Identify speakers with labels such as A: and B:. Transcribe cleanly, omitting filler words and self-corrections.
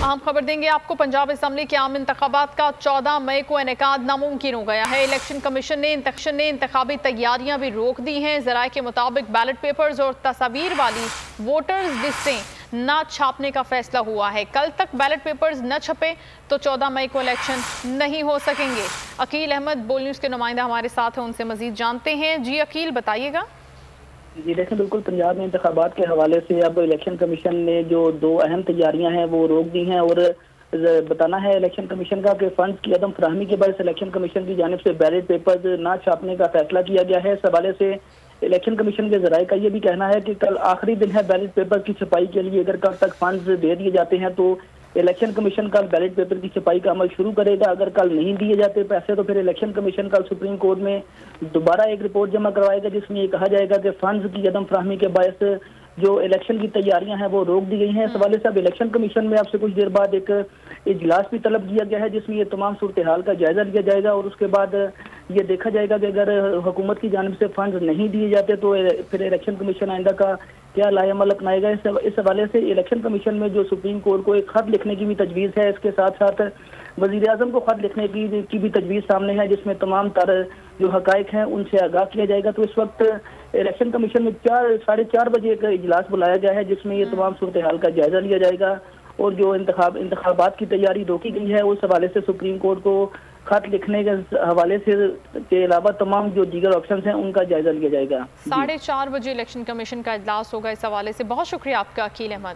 A: अहम खबर देंगे आपको। पंजाब असम्बली के आम इंतखाबात का 14 मई को इनेकाद नामुमकिन हो गया है। इलेक्शन कमीशन ने इंतखाबी तैयारियां भी रोक दी हैं। ज़राए के मुताबिक बैलेट पेपर्स और तस्वीर वाली वोटर्स लिस्टें न छापने का फैसला हुआ है। कल तक बैलेट पेपर्स न छपे तो 14 मई को इलेक्शन नहीं हो सकेंगे। अकील अहमद बोल न्यूज़ के नुमाइंदा हमारे साथ हैं, उनसे मजीद जानते हैं। जी अकील, बताइएगा।
B: जी देखें, बिल्कुल पंजाब में इंतखाबात के हवाले से अब इलेक्शन कमीशन ने जो दो अहम तैयारियां हैं वो रोक दी हैं और बताना है इलेक्शन कमीशन का कि फंड की अदम फराहमी के बाद इलेक्शन कमीशन की जानिब से बैलेट पेपर्स ना छापने का फैसला किया गया है। इस हवाले से इलेक्शन कमीशन के जराये का ये भी कहना है कि कल आखिरी दिन है बैलेट पेपर की छपाई के लिए। अगर कल तक फंड दे दिए जाते हैं तो इलेक्शन कमीशन कल बैलेट पेपर की छपाई का अमल शुरू करेगा। अगर कल नहीं दिए जाते पैसे तो फिर इलेक्शन कमीशन कल सुप्रीम कोर्ट में दोबारा एक रिपोर्ट जमा करवाएगा जिसमें ये कहा जाएगा कि फंड्स की अदम फराहमी के बायस जो इलेक्शन की तैयारियां हैं वो रोक दी गई हैं। इस हवाले से अब इलेक्शन कमीशन में आपसे कुछ देर बाद एक इजलास भी तलब किया गया है जिसमें ये तमाम सूरत हाल का जायजा लिया जाएगा और उसके बाद ये देखा जाएगा कि अगर हुकूमत की जानिब से फंड नहीं दिए जाते तो फिर इलेक्शन कमीशन आइंदा का क्या लाएअमल अपनाएगा। इस हवाले से इलेक्शन कमीशन में जो सुप्रीम कोर्ट को एक खत लिखने की भी तजवीज़ है। इसके साथ साथ वज़ीर आज़म को खत लिखने की भी तजवीज़ सामने है जिसमें तमाम तर जो हकायक हैं उनसे आगाह किया जाएगा। तो इस वक्त इलेक्शन कमीशन में 4:30 बजे एक इजलास बुलाया गया है जिसमें ये तमाम सूरत हाल का जायजा लिया जाएगा और जो इंतखाबात की तैयारी रोकी गई है उस हवाले से सुप्रीम कोर्ट को खत लिखने के हवाले से के अलावा तमाम जो दीगर ऑप्शन हैं उनका जायजा लिया जाएगा।
A: 4:30 बजे इलेक्शन कमीशन का इजलास होगा। इस हवाले से बहुत शुक्रिया आपका अकील अहमद।